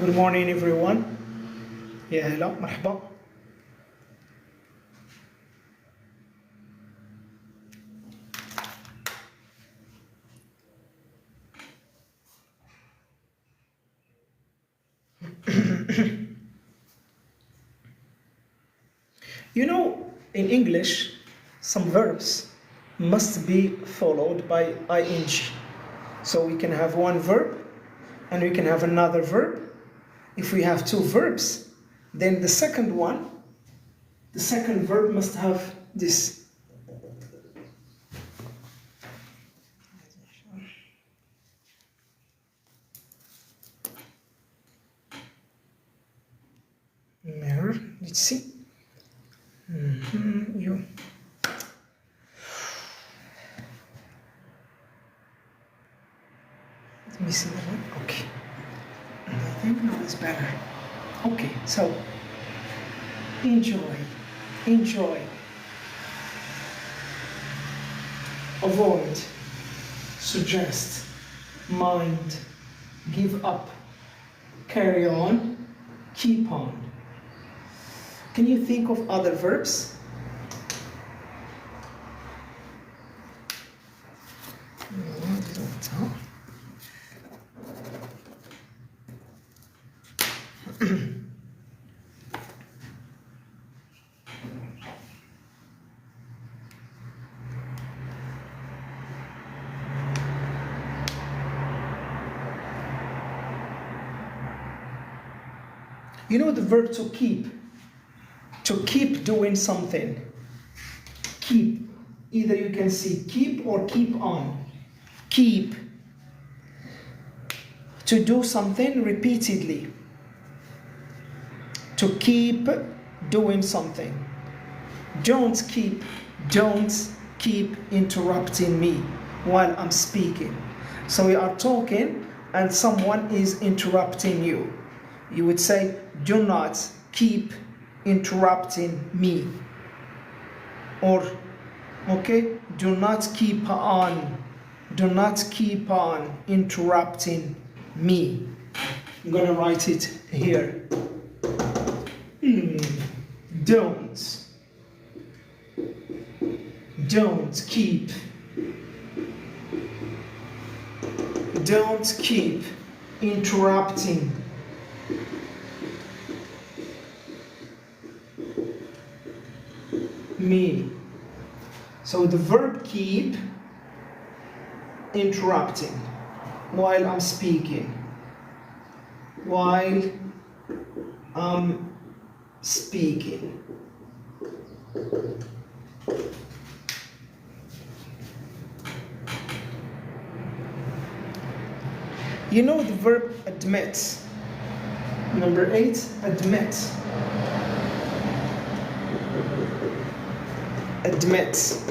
Good morning everyone. يا هلا مرحبا. You know, in English, some verbs must be followed by ing. So we can have one verb and we can have another verb. If we have two verbs, then the second verb must have this. Mirror, let's see. You. Let me see that one. Okay. I think now it's better. Okay, so enjoy, avoid, suggest, mind, give up, carry on, keep on. Can you think of other verbs? You know the verb to keep doing something. Keep. Either you can see keep or keep on. Keep. To do something repeatedly. To keep doing something. Don't keep interrupting me while I'm speaking. So we are talking and someone is interrupting you. You would say, do not keep interrupting me. Or, okay, do not keep on interrupting me. I'm gonna write it here. Don't keep interrupting me. So the verb keep, interrupting while I'm speaking. While I'm speaking. You know the verb admit. Number 8, admit. Admit.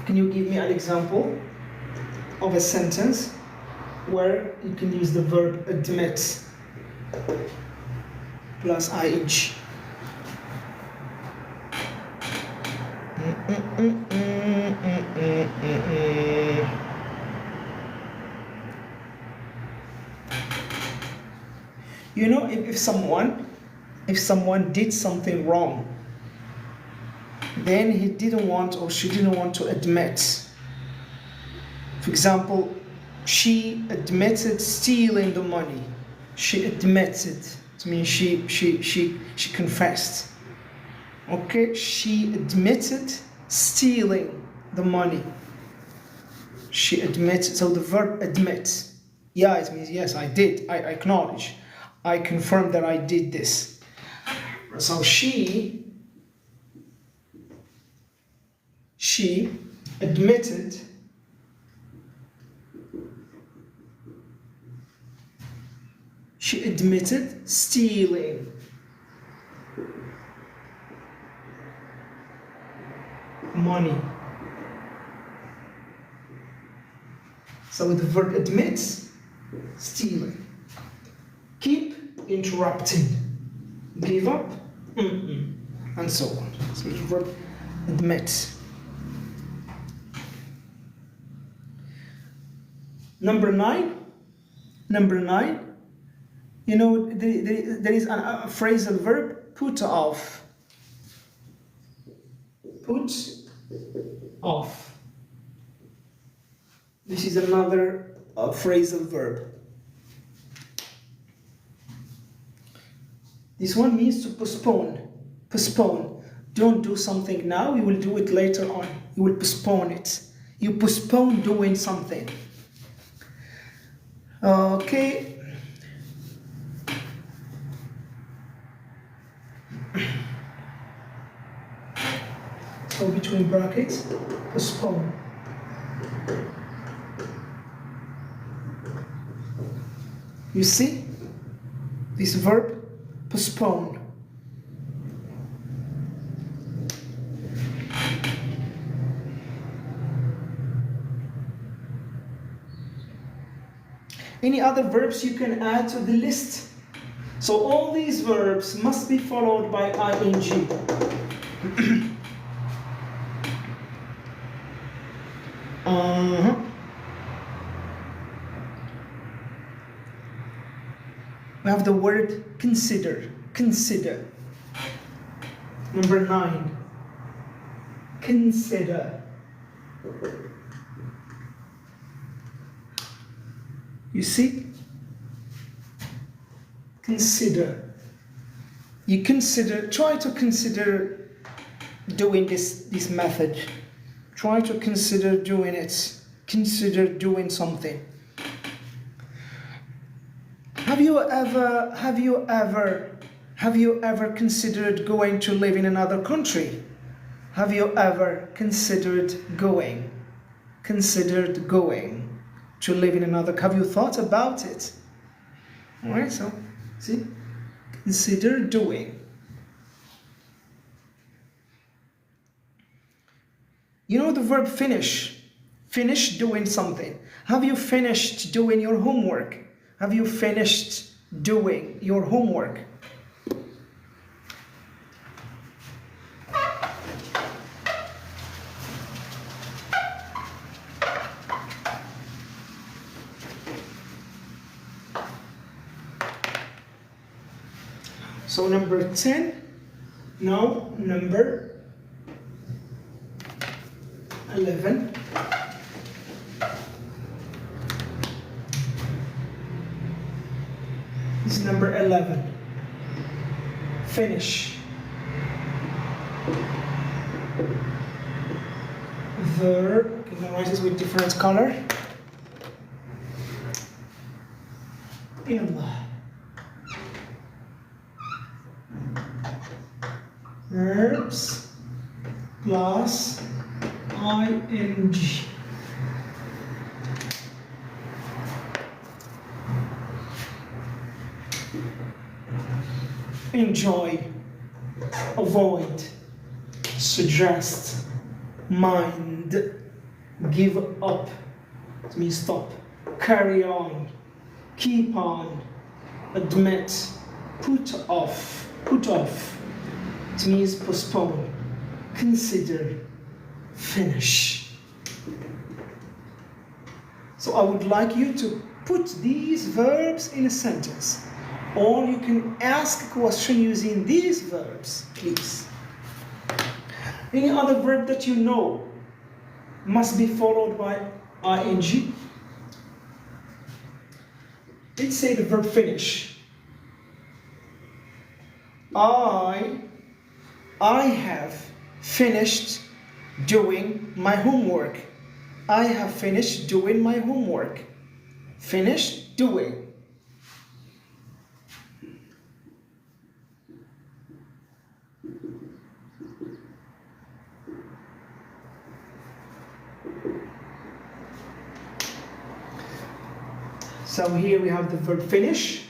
Can you give me an example of a sentence where you can use the verb admit plus ing? You know, if someone did something wrong, then he didn't want or she didn't want to admit. For example, she admitted stealing the money. She admitted. It means she confessed. Okay, she admitted stealing the money. She admits. So the verb admit. Yeah, it means yes, I did. I acknowledge. I confirm that I did this. So she admitted stealing money. So the verb admits, stealing. Keep, interrupting. Give up, and so on. So the verb admit. Number 9. Number 9. You know, there is a phrasal verb, put off. Put off. This is another phrasal verb. This one means to postpone. Postpone. Don't do something now, you will do it later on. You will postpone it. You postpone doing something. Okay. So between brackets, postpone. You see this verb, postpone. Any other verbs you can add to the list? So all these verbs must be followed by ing. We have the word consider. Consider. Number 9. Consider. You see? Consider. You consider, try to consider doing this method. Try to consider doing it. Consider doing something. Have you ever considered going to live in another country? Have you ever considered going to live in another? Have you thought about it? All right, so see, consider doing. You know the verb finish. Finish doing something. Have you finished doing your homework? Have you finished doing your homework? So number 10, now number 11. This is number 11. Finish. Verb. Okay, now write this with different color. Yalla. Verbs plus ing. Enjoy, avoid, suggest, mind, give up, it means stop, carry on, keep on, admit, put off, it means postpone, consider, finish. So I would like you to put these verbs in a sentence. Or you can ask a question using these verbs, please. Any other verb that you know must be followed by ing? Let's say the verb finish. I have finished doing my homework. I have finished doing my homework. Finish doing. So here we have the verb finish,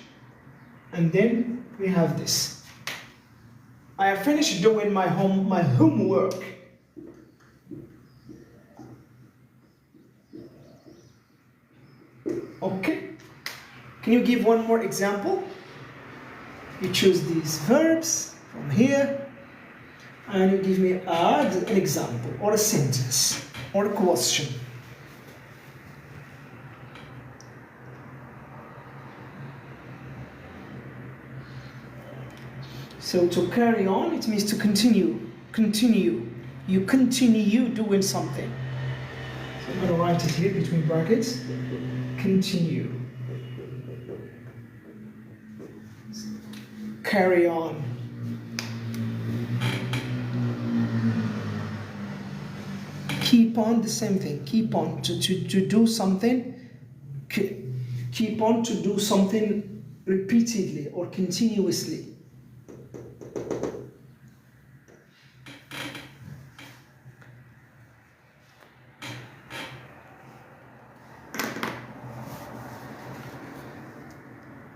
and then we have this. I have finished doing my homework. Okay. Can you give one more example? You choose these verbs from here, and you give me an example, or a sentence, or a question. So to carry on, it means to continue. Continue. You continue doing something. So I'm going to write it here between brackets. Continue. Carry on. Keep on, the same thing. Keep on to do something. Keep on to do something repeatedly or continuously.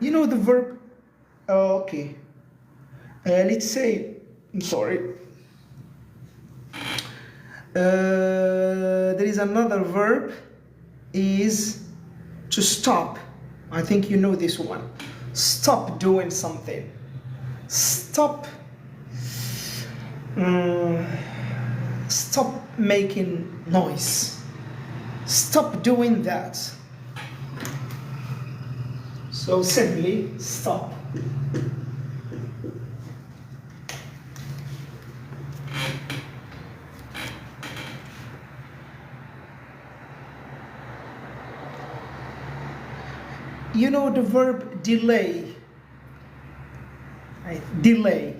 You know the verb, okay. Let's say, I'm sorry. There is another verb, is to stop. I think you know this one. Stop doing something. Stop. Stop making noise. Stop doing that. So simply stop. You know the verb delay. Right? Delay.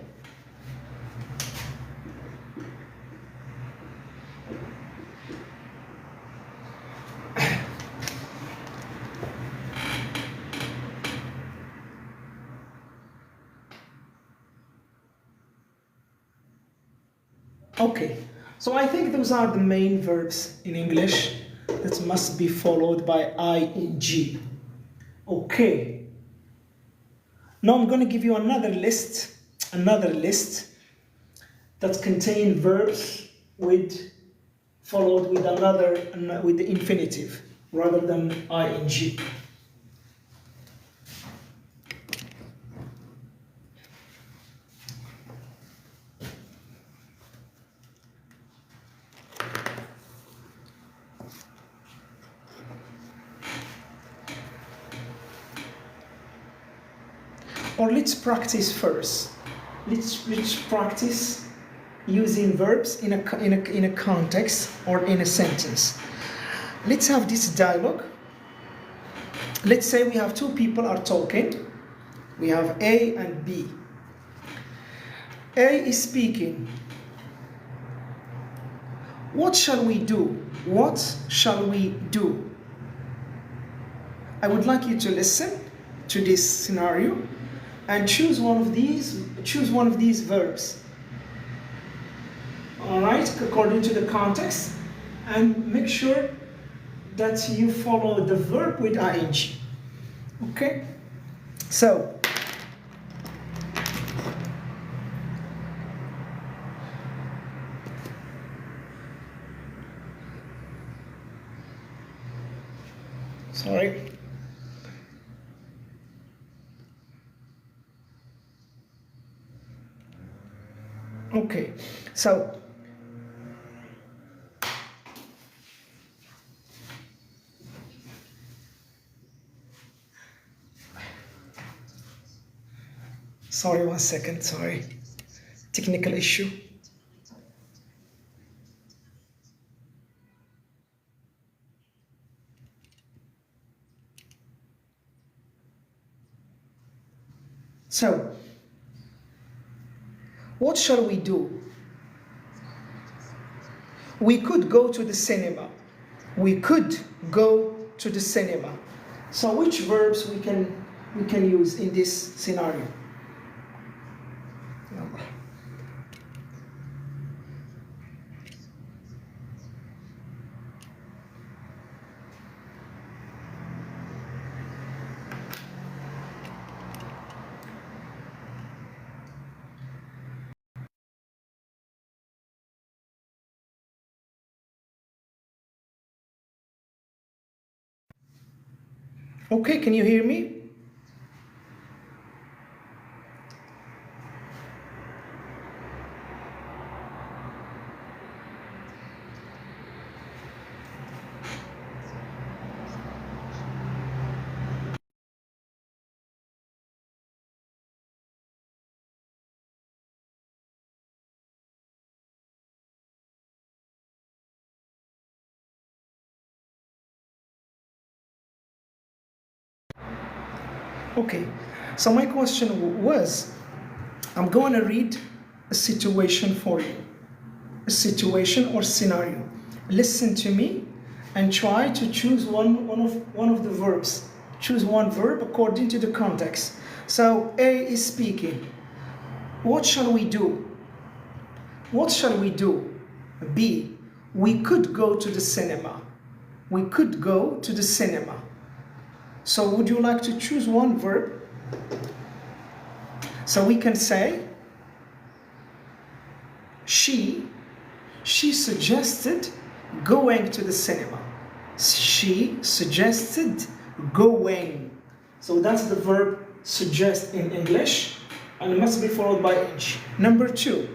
Okay, so I think those are the main verbs in English that must be followed by ing. Okay. Now I'm going to give you another list that contain verbs followed with the infinitive rather than ing. Or let's practice first. Let's practice using verbs in a context or in a sentence. Let's have this dialogue. Let's say we have two people are talking. We have A and B. A is speaking. What shall we do? What shall we do? I would like you to listen to this scenario and choose one of these verbs. All right, according to the context, and make sure that you follow the verb with ing. Okay? So, sorry. Okay, so sorry, 1 second, sorry. Technical issue. So, what shall we do? We could go to the cinema. We could go to the cinema. So which verbs we can use in this scenario? Okay, can you hear me? Okay, so my question was, I'm going to read a situation for you, a situation or scenario. Listen to me and try to choose one of the verbs. Choose one verb according to the context. So A is speaking. What shall we do? What shall we do? B, we could go to the cinema. We could go to the cinema. So would you like to choose one verb? So we can say she suggested going to the cinema. She suggested going. So that's the verb suggest in English, and it must be followed by ing. Number 2.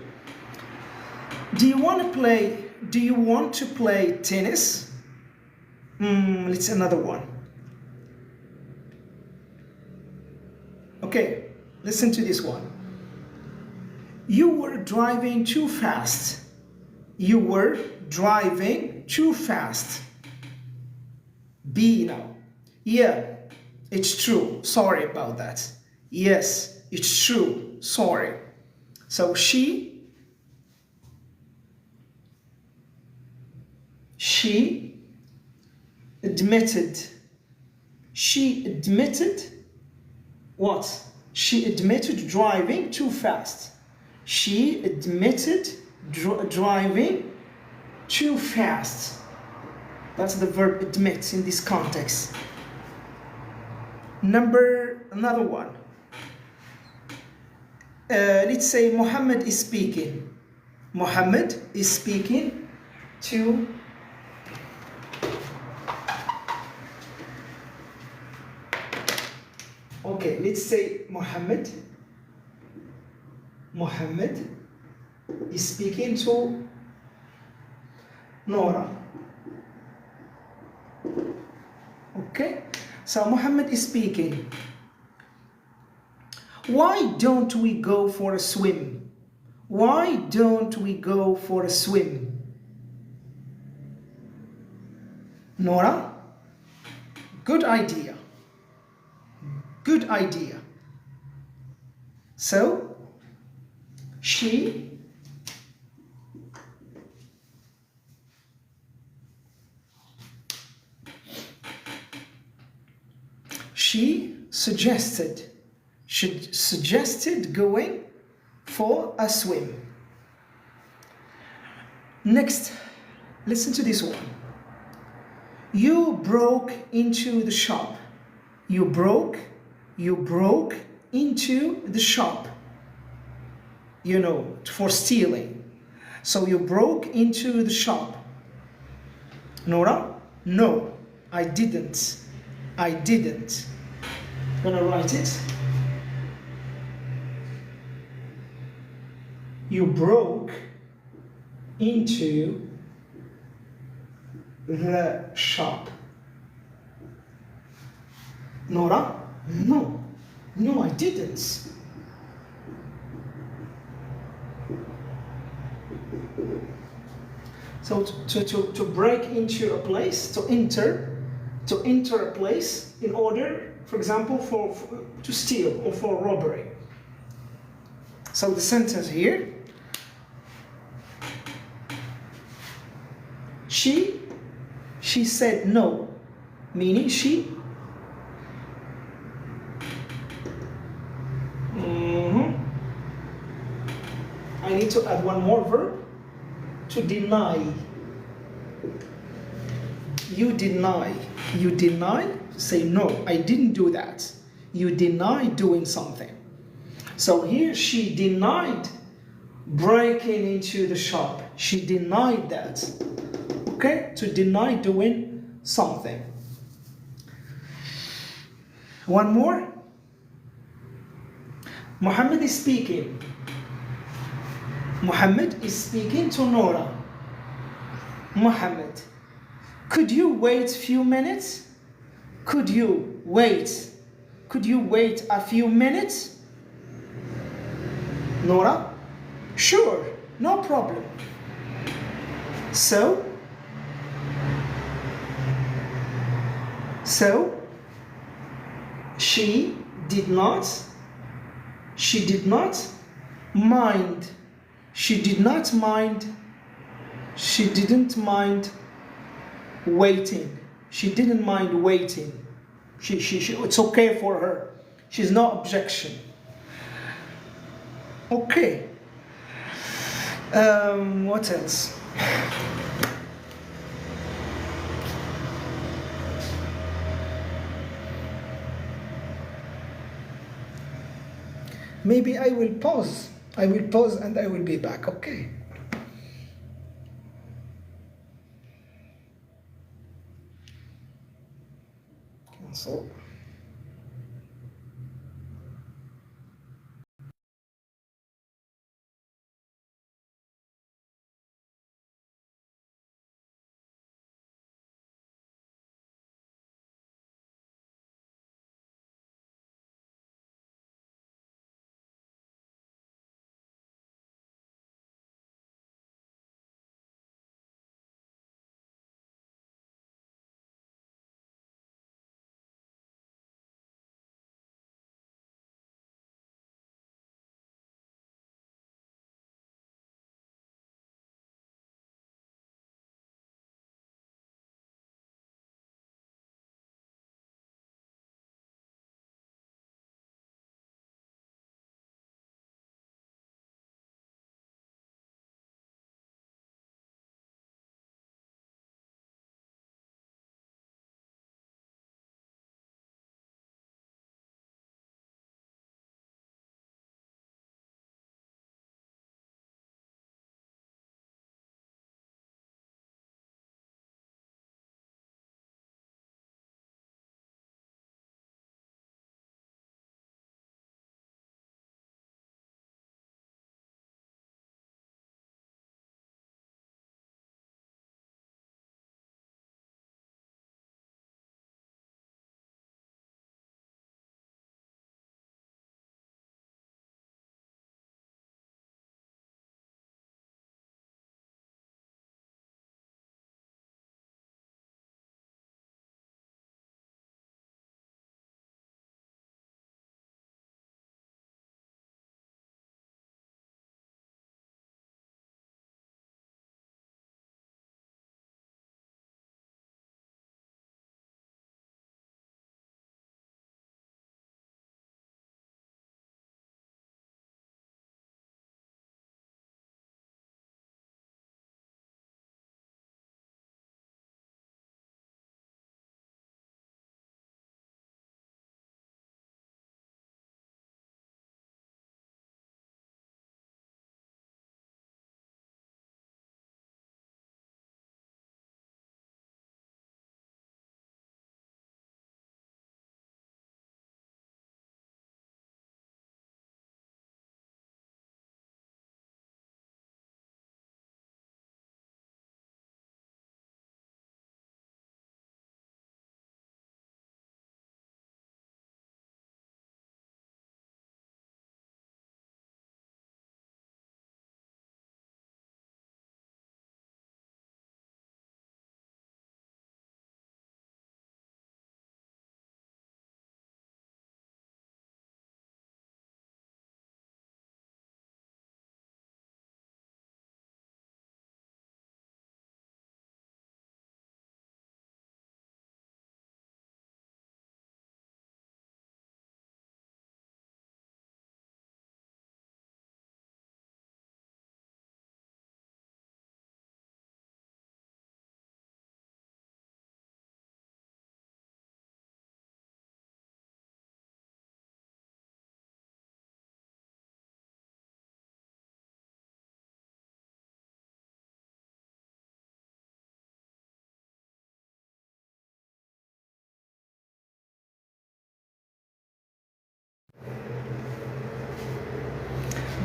Do you want to play tennis? Let's another one. Okay, listen to this one. You were driving too fast. You were driving too fast. B now. Yeah, it's true. Sorry about that. Yes, it's true. Sorry. So she admitted. She admitted what? She admitted driving too fast. She admitted driving too fast. That's the verb admit in this context. Another one. Let's say Muhammad is speaking. Muhammad is speaking to Okay, let's say Muhammad is speaking to Nora. Okay, so Muhammad is speaking. Why don't we go for a swim? Why don't we go for a swim? Nora? Good idea. Good idea. So, she suggested going for a swim. Next, listen to this one. You broke into the shop. You broke into the shop. You know, for stealing. So you broke into the shop. Nora? No, I didn't. I didn't. I'm gonna write it. You broke into the shop. Nora? No. No, I didn't. So to break into a place, to enter a place in order, for example, to steal or for robbery. So the sentence here, she said no, meaning she I need to add one more verb, to deny. You deny, say no, I didn't do that. You deny doing something. So here she denied breaking into the shop. She denied that. Okay, to deny doing something. One more. Muhammad is speaking. Muhammad is speaking to Nora. Muhammad, could you wait a few minutes? Could you wait a few minutes? Nora, sure, no problem. So she did not, she did not mind, she did not mind, she didn't mind waiting, she didn't mind waiting, she it's okay for her, she's no objection. Okay, what else? Maybe I will pause and I will be back, okay? Cancel.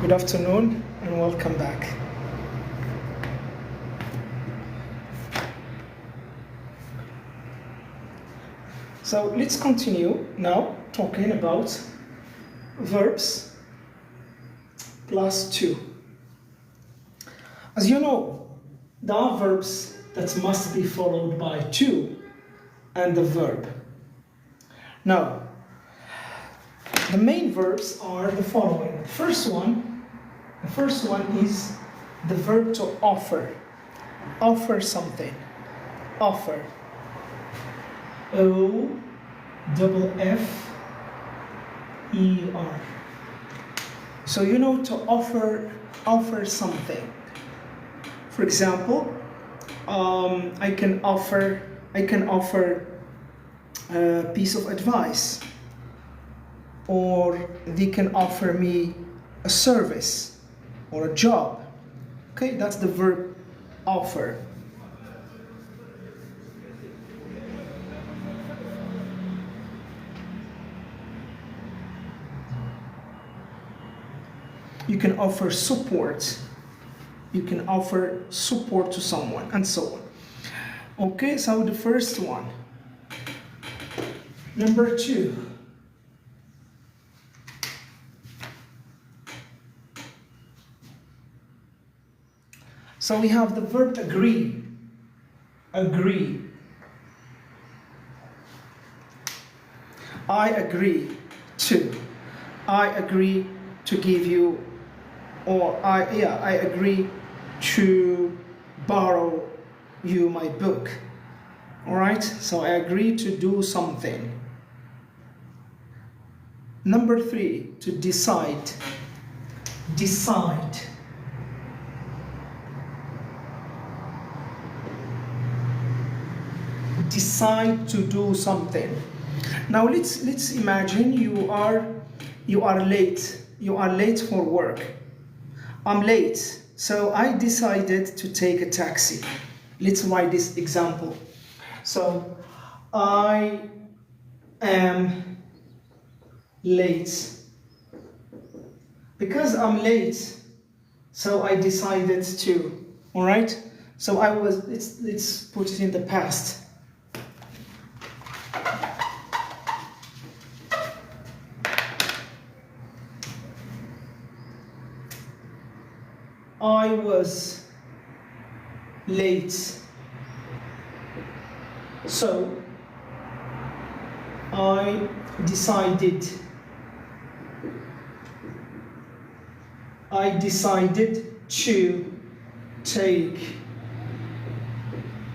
Good afternoon and welcome back. So let's continue now talking about verbs plus to. As you know, there are verbs that must be followed by to and the verb. Now, The main verbs are the following. The first one is the verb to offer. Offer something. Offer. O-F-F-E-R. So you know to offer something. For example, I can offer a piece of advice, or they can offer me a service or a job. Okay, that's the verb offer. You can offer support. You can offer support to someone, and so on. Okay, so the first one. Number 2. So we have the verb agree. Agree. I agree to. I agree to give you, or I agree to borrow you my book. All right, so I agree to do something. Number 3, to decide. Decide. Decide to do something. Now let's imagine you are late. You are late for work. I'm late, so I decided to take a taxi. Let's write this example. So I am late. Because I'm late, so I decided to. All right? So let's put it in the past. I was late, so I decided to take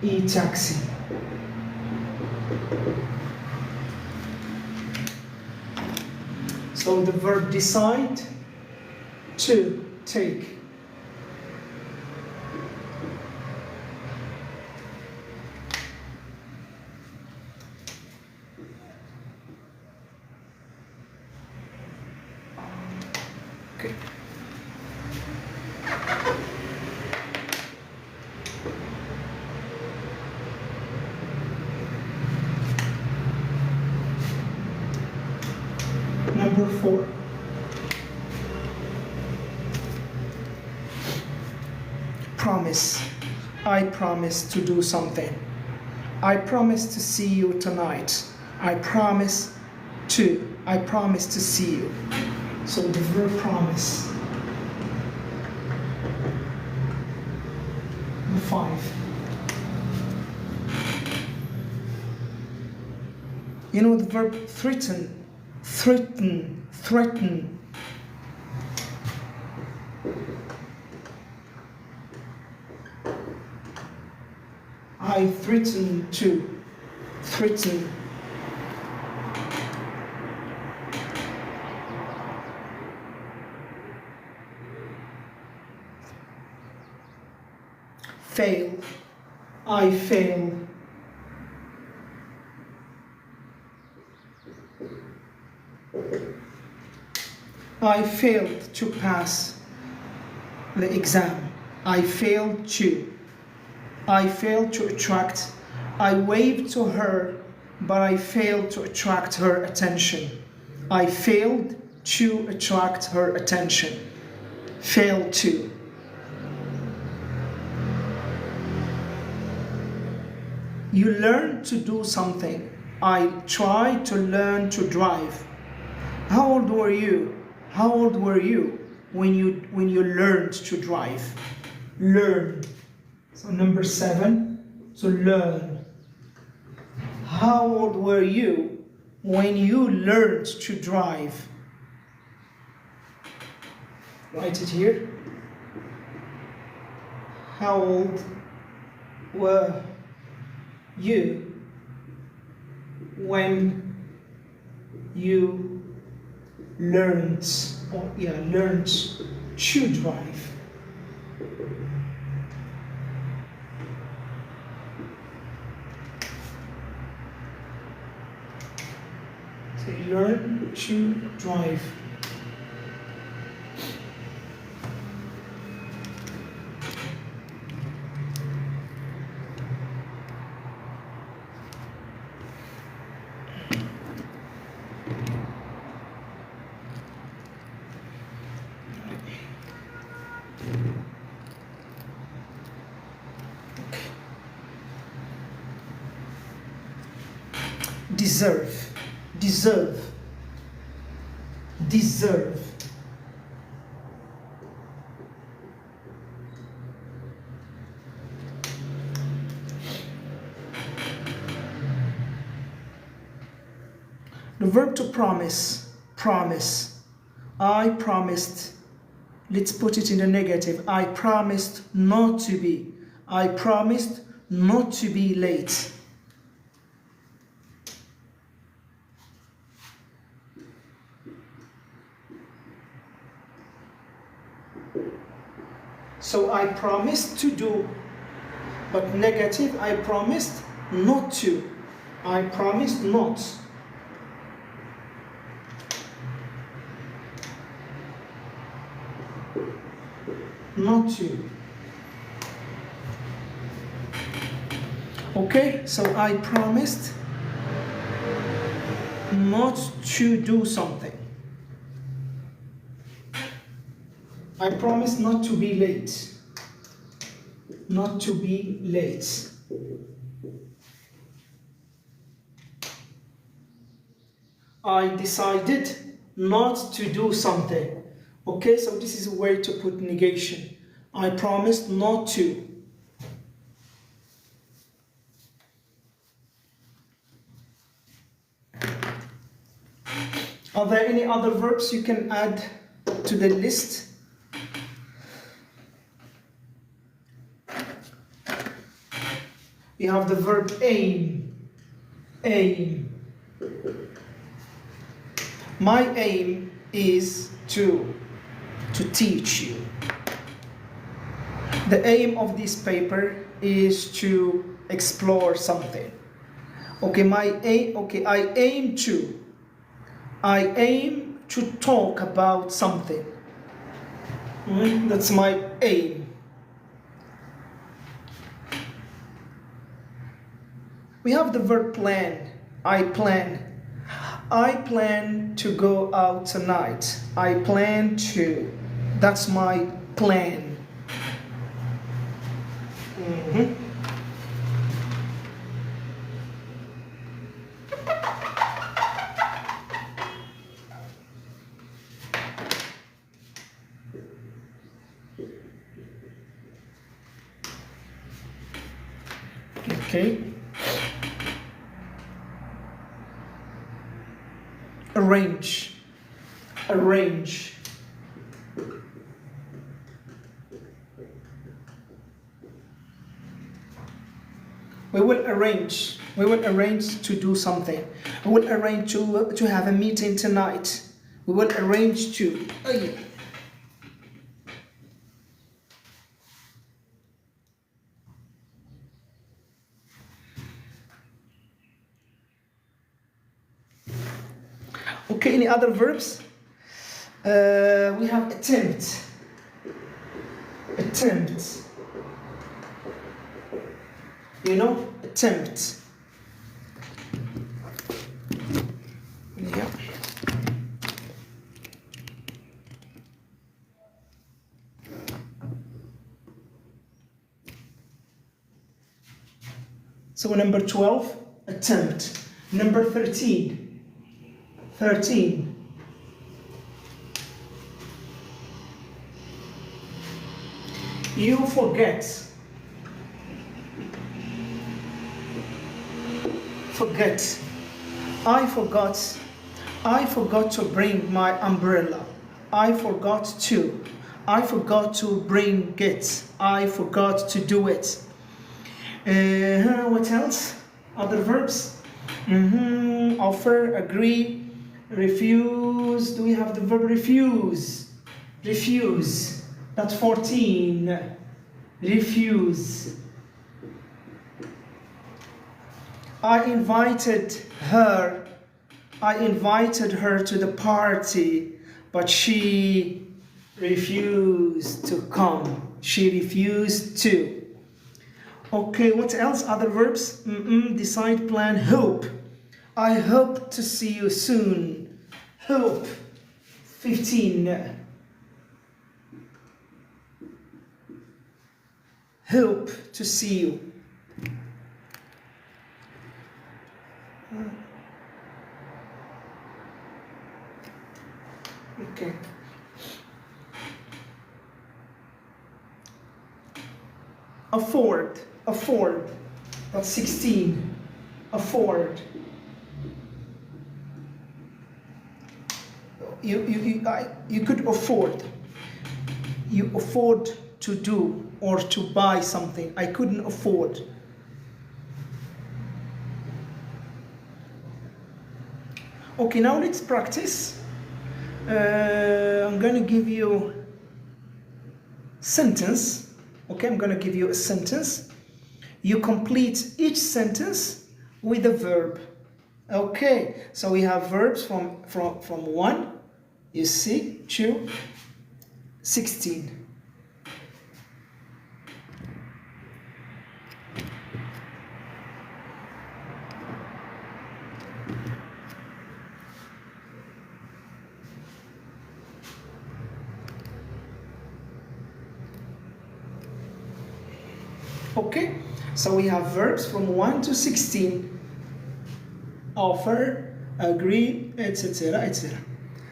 a taxi. So the verb decide, to, take. Okay. Number 4. Promise. I promise to do something. I promise to see you tonight. I promise to see you. So the verb promise. Number 5. You know the verb threaten. Threaten. Threaten. I threaten to. Threaten. Fail. I fail. I failed to pass the exam. I failed to. I failed to attract. I waved to her, but I failed to attract her attention. I failed to attract her attention. Fail to. You learn to do something. I tried to learn to drive. How old were you? How old were you when you learned to drive? Learn. So number 7, to learn. How old were you when you learned to drive? Write it here. How old were you when you learned to drive? So learn to drive. Deserve, deserve, deserve. The verb to promise, promise. I promised, let's put it in the negative. I promised not to be. I promised not to be late. So I promised to do, but negative, I promised not to. I promised not. Not to. Okay, so I promised not to do something. I promise not to be late. Not to be late. I decided not to do something. Okay, so this is a way to put negation. I promised not to. Are there any other verbs you can add to the list? We have the verb aim. Aim. My aim is to teach you. The aim of this paper is to explore something. Okay, I aim to talk about something. That's my aim. We have the verb plan. I plan. I plan to go out tonight. I plan to. That's my plan. Okay. Arrange. Arrange. We will arrange to do something. We will arrange to have a meeting tonight. We will arrange to. Okay, any other verbs? We have attempt. Attempt. You know, attempt. Yeah. So number 12, attempt. Number 13. 13. You forget. Forget. I forgot to bring my umbrella. I forgot to. I forgot to bring it. I forgot to do it. What else? Other verbs? Offer, agree, refuse. Do we have the verb refuse? Refuse. That's 14. Refuse. I invited her to the party, but she refused to come. She refused to. Okay, what else? Other verbs? Decide, plan, hope. I hope to see you soon. Hope. 15. Hope to see you. Okay. Afford. That's 16. Afford. You could afford. You afford to do or to buy something. I couldn't afford. Okay, now let's practice. I'm gonna give you sentence. Okay, I'm gonna give you a sentence. You complete each sentence with a verb. Okay, so we have verbs from 1, you see, 2, 16. Okay, so we have verbs from 1 to 16. Offer, agree, etc., etc.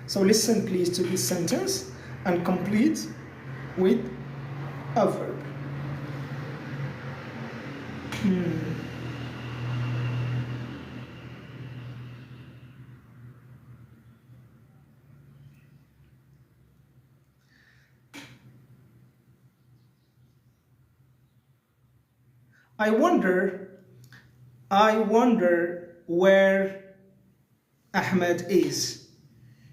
So listen please to this sentence and complete with a verb. I wonder where Ahmed is.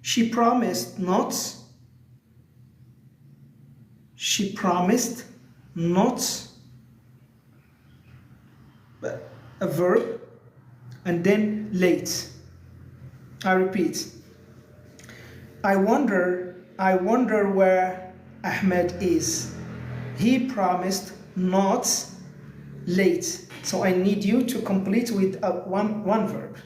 She promised not a verb and then late. I repeat. I wonder where Ahmed is. He promised not late. So I need you to complete with one verb,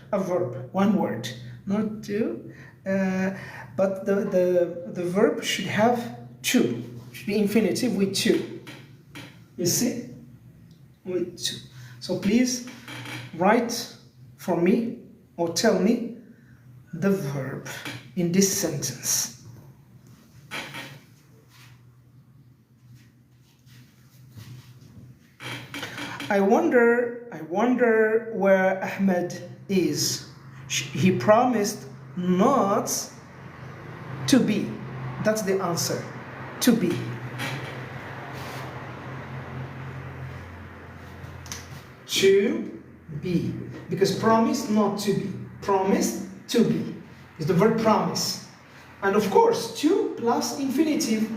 one word, not two. But the verb should have two. Should be infinitive with two. You see, with two. So please write for me or tell me the verb in this sentence. I wonder where Ahmed is. He promised not to be. That's the answer. To be. To be. Because promise not to be. Promise to be is the verb promise. And of course, to plus infinitive.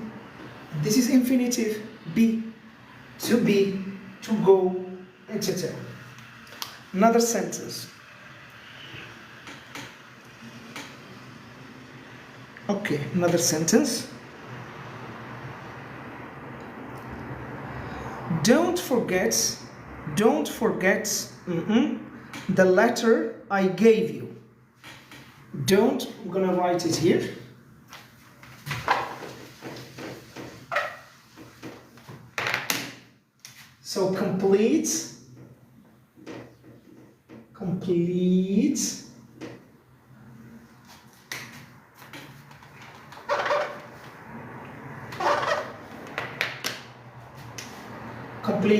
This is infinitive. Be. To be. To go, etc. Another sentence. Okay, another sentence. Don't forget the letter I gave you. I'm gonna write it here. So complete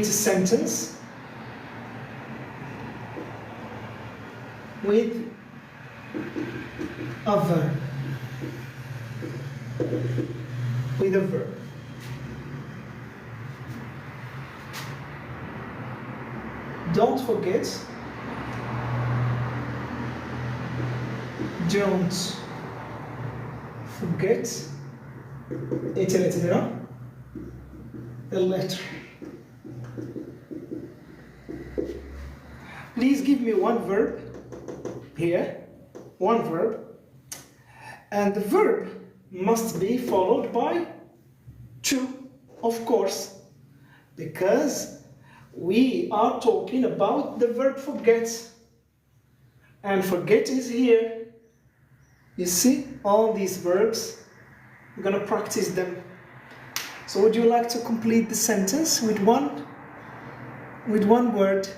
a sentence with a verb. don't forget, don't forget a letter. Please give me one verb here, one verb, and the verb must be followed by to, of course, because we are talking about the verb forget, and forget is here. You see all these verbs, we're going to practice them. So would you like to complete the sentence with one word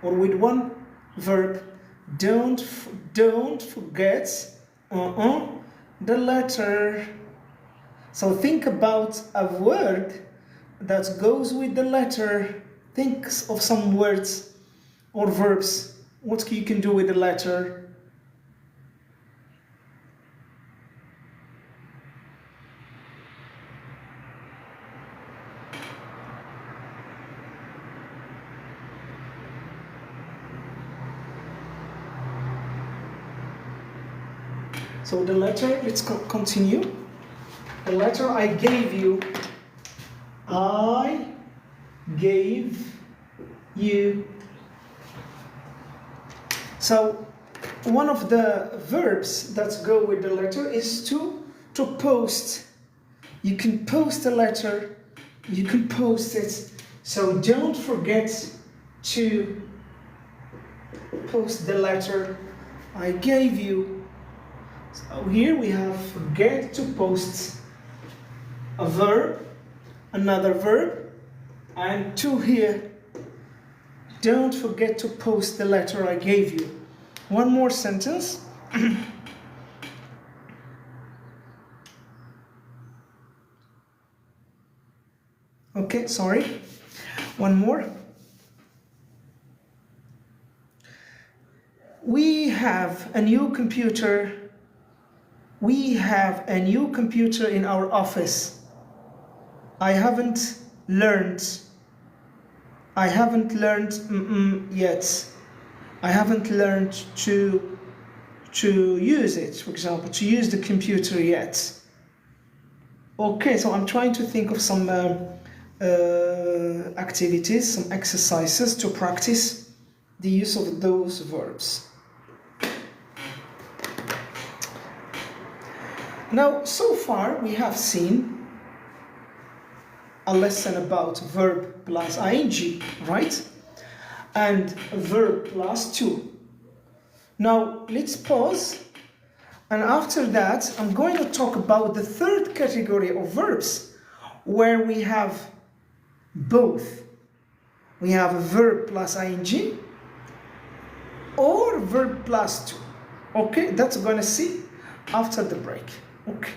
or with one verb? Don't forget the letter. So think about a word that goes with the letter. Think of some words or verbs. What you can do with the letter? So the letter, let's continue. The letter I gave you. I gave you. So one of the verbs that go with the letter is to post. You can post a letter, you can post it. So don't forget to post the letter I gave you. So here we have forget to post, a verb, another verb, and to here. Don't forget to post the letter I gave you. One more sentence. Okay, sorry. One more. We have a new computer. We have a new computer in our office. I haven't learned yet. I haven't learned to use it, for example, to use the computer yet. Okay, so I'm trying to think of some activities, some exercises to practice the use of those verbs. Now, so far we have seen a lesson about verb plus ing, right? And verb plus to. Now, let's pause. And after that, I'm going to talk about the third category of verbs where we have both. We have a verb plus ing or verb plus to. Okay, that's going to see after the break. Okay.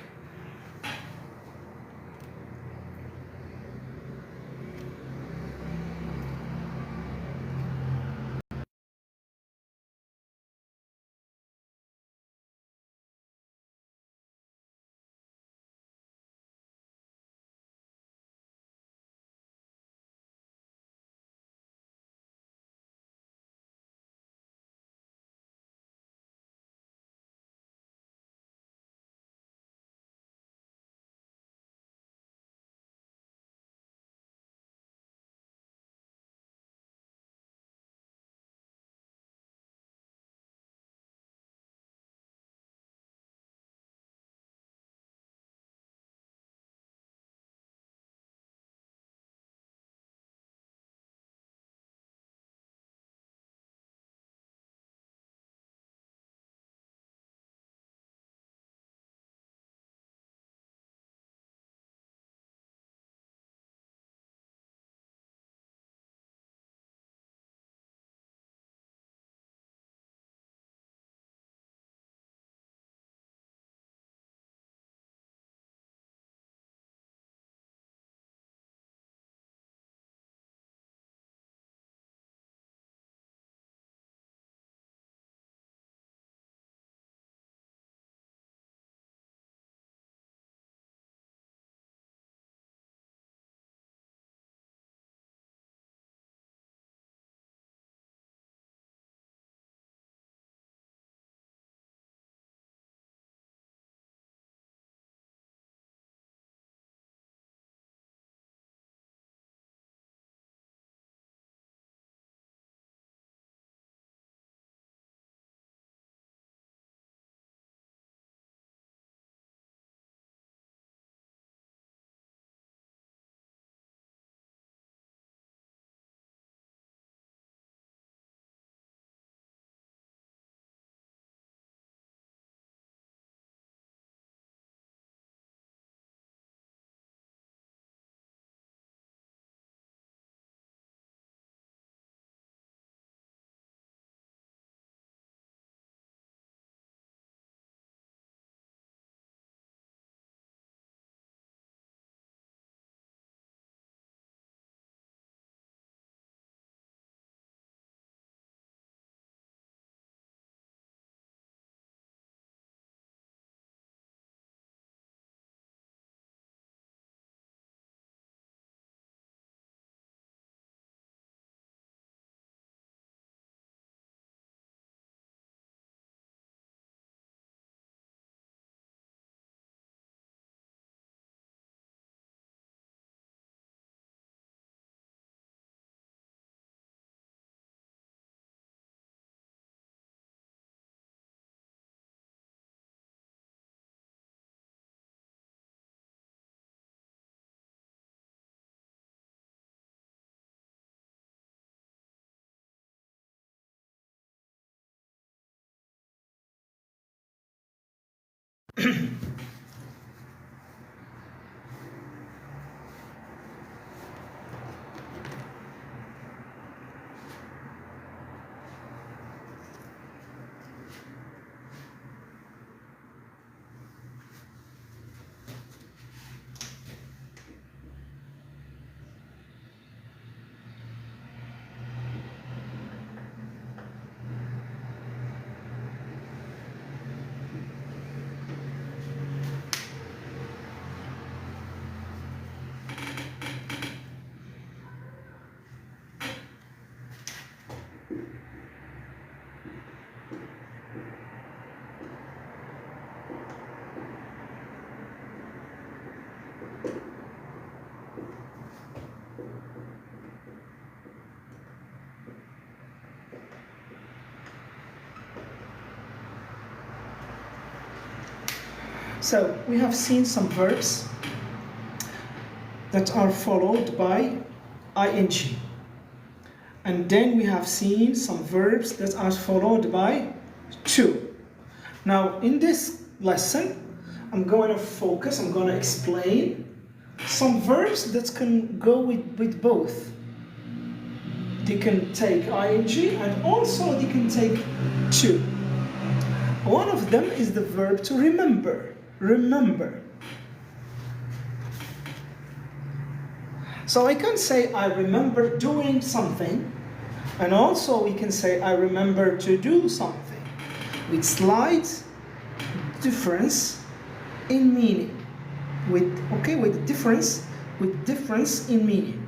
So we have seen some verbs that are followed by ing. And then we have seen some verbs that are followed by to. Now in this lesson, I'm going to explain some verbs that can go with both. They can take ing and also they can take to. One of them is the verb to remember. Remember. So I can say I remember doing something, and also we can say I remember to do something, with slight difference in meaning. With difference in meaning.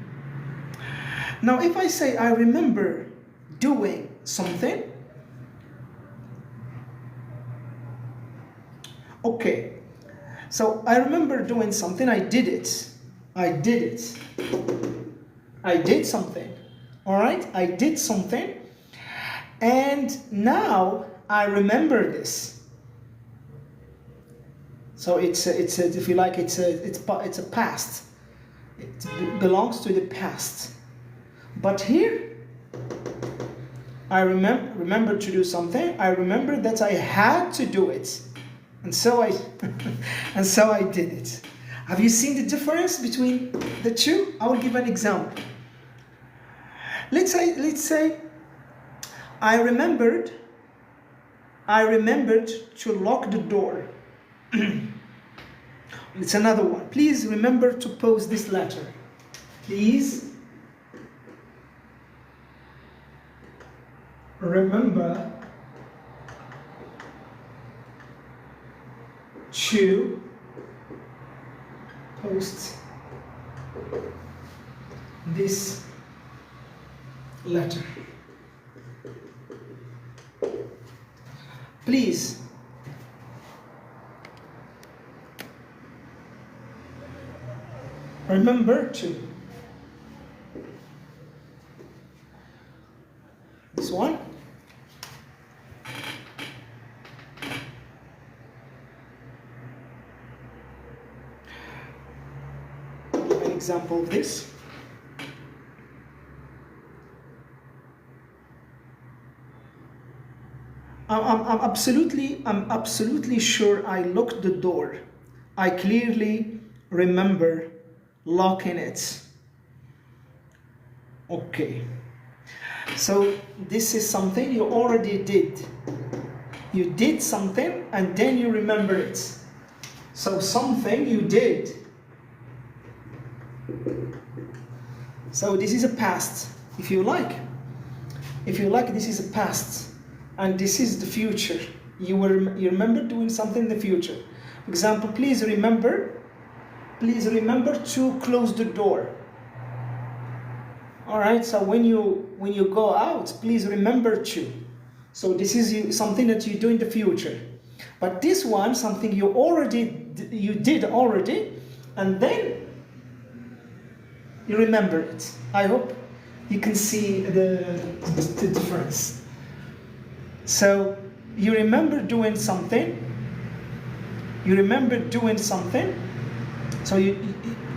Now if I say I remember doing something, okay, so I remember doing something, I did it. I did something. All right, I did something, and now I remember this. So it's if you like, it's a past. It belongs to the past. But here, I remember to do something. I remember that I had to do it, and so I did it. Have you seen the difference between the two? I will give an example. Let's say I remembered to lock the door. It's another one. Please remember to pause this letter. Please remember to post this letter. Please remember to. This one. An example of this. I'm absolutely sure I locked the door. I clearly remember locking it. Okay. So this is something you already did. You did something and then you remember it. So something you did. So this is a past, if you like. If you like, this is a past. And this is the future. You remember doing something in the future. For example, please remember to close the door. All right. So when you go out, please remember to. So this is something that you do in the future. But this one, something you did already, and then you remember it. I hope you can see the difference. So you remember doing something. So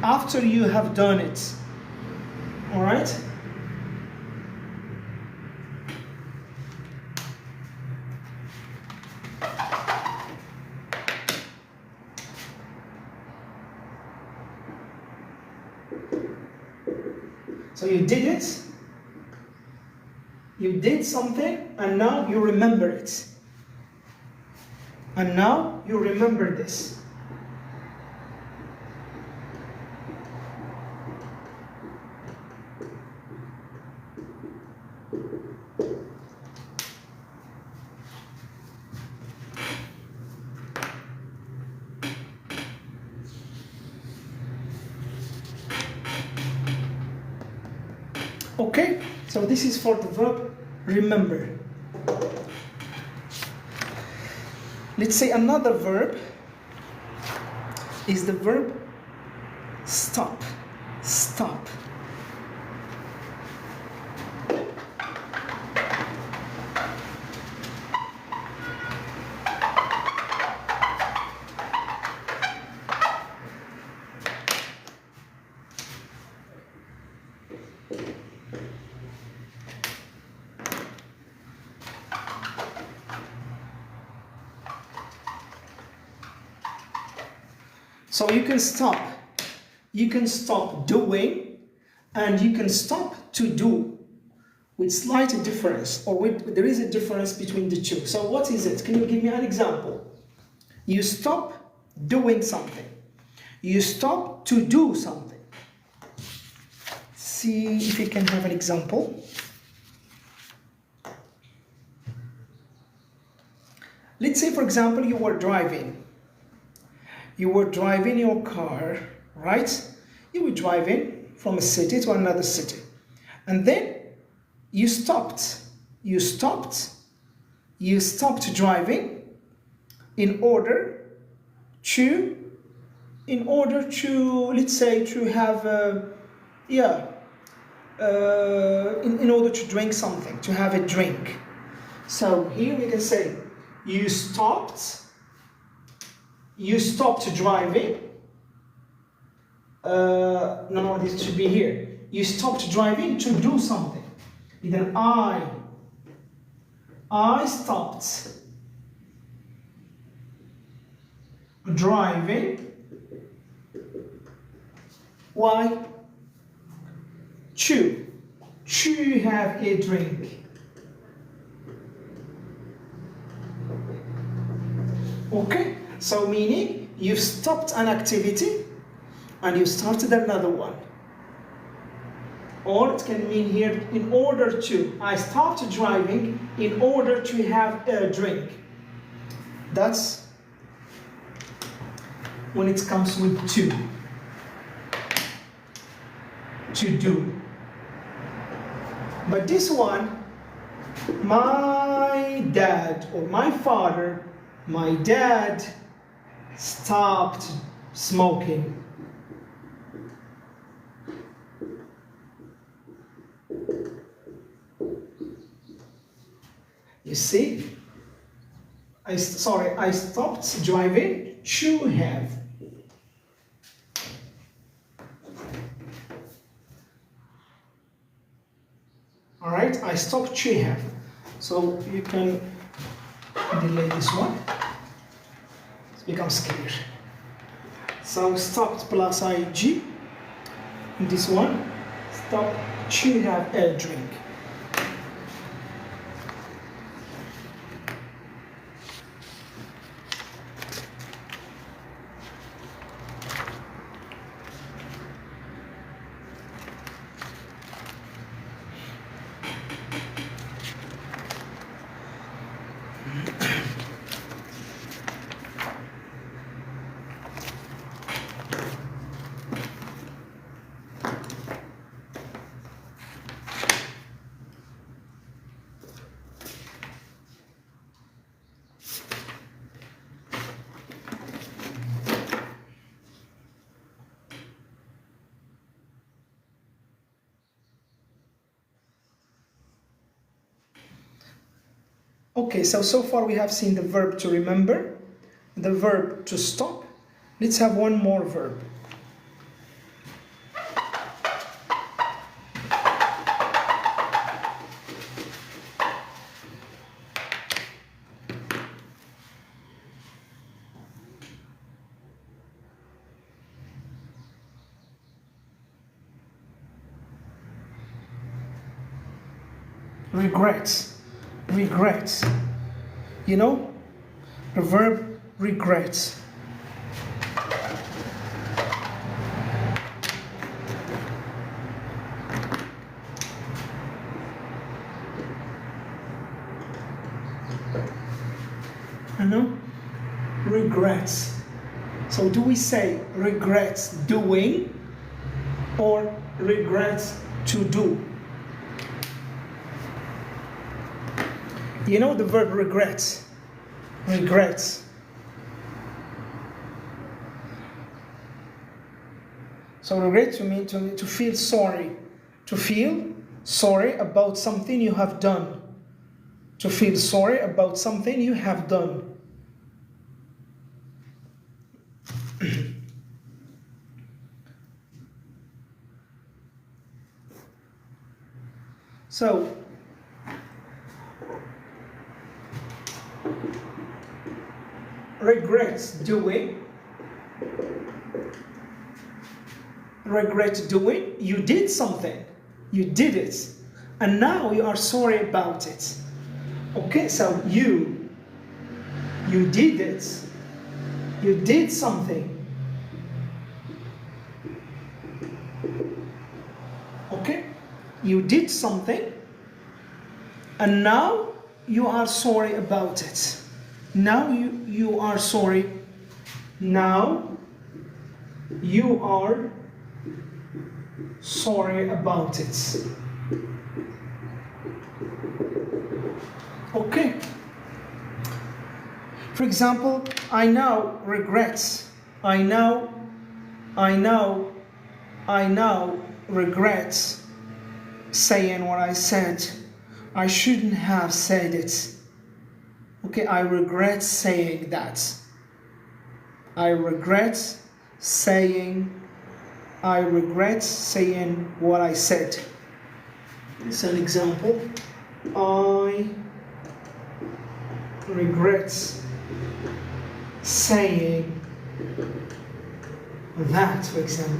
after you have done it. All right? So you did it, you did something, and now you remember it. And now you remember this. Okay, so this is for the verb remember. Let's say another verb is the verb stop. Stop. So you can stop doing, and you can stop to do, with slight difference, or there is a difference between the two. So what is it? Can you give me an example? You stop doing something. You stop to do something. See if you can have an example. Let's say, for example, you were driving. You were driving your car, right? You were driving from a city to another city. And then you stopped. You stopped driving in order to, let's say, to have in order to drink something, to have a drink. So here we can say you stopped driving. No, this should be here. You stopped driving to do something. Then I stopped driving. Why? To have a drink. Okay? So meaning you've stopped an activity and you started another one. Or it can mean here, in order to. I stopped driving in order to have a drink. That's when it comes with to do. But this one, my dad or my father, my dad stopped smoking. You see? I stopped driving to have. All right, I stopped to have. So you can delay this one. It becomes clear. So stopped plus ing. And this one, stop to have a drink. Okay, so far we have seen the verb to remember, the verb to stop. Let's have one more verb. regrets, regrets. You know, the verb regrets. You know, regrets. So do we say regrets doing or regrets to do? You know the verb regrets. Regrets. So regret to mean to feel sorry. To feel sorry about something you have done. To feel sorry about something you have done. So, regrets doing. Regret doing. You did something. You did it. And now you are sorry about it. Okay, so you did it. You did something. Okay? You did something, and now you are sorry about it. Now you are sorry. Now you are sorry about it. Okay. For example, I now regret. I now regret saying what I said. I shouldn't have said it. Okay, I regret saying that. I regret saying what I said. It's an example. I regret saying that, for example.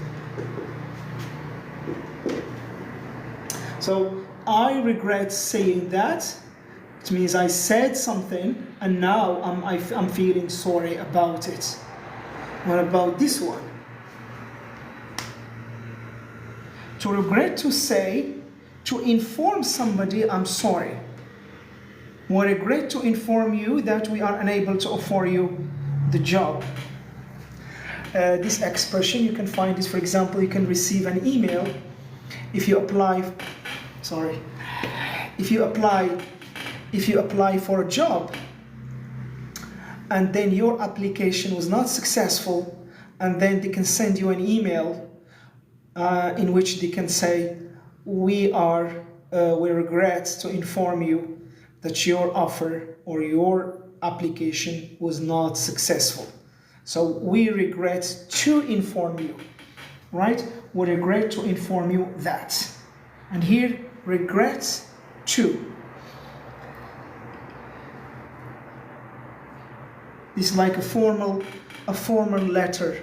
So I regret saying that. It means I said something and now I'm feeling sorry about it. What about this one? To regret to say, to inform somebody I'm sorry. We regret to inform you that we are unable to offer you the job. This expression, you can find this, for example, you can receive an email if you apply for a job and then your application was not successful, and then they can send you an email in which they can say, we regret to inform you that your offer or your application was not successful. So we regret to inform you, right? We regret to inform you that. And here, regret to. This is like a formal letter.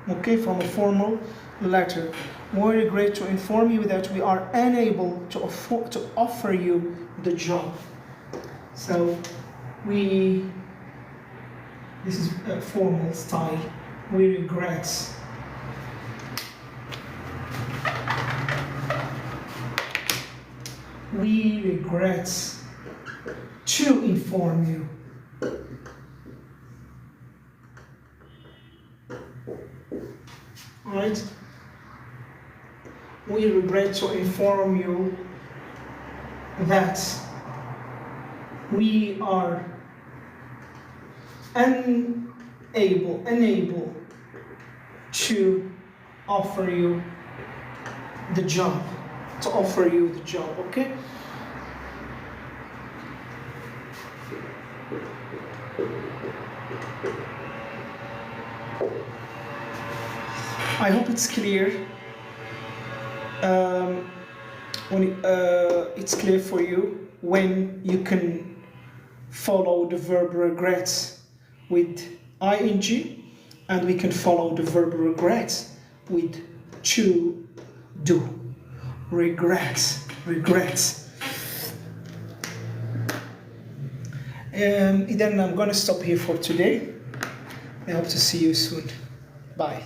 Okay, from a formal letter. We regret to inform you that we are unable to offer you the job. So this is a formal style. We regret. We regret to inform you. Right? We regret to inform you that we are unable to offer you the job. Okay? I hope it's clear. It's clear for you when you can follow the verb regret with ing, and we can follow the verb regret with to do. Regret. Then I'm gonna stop here for today. I hope to see you soon. Bye.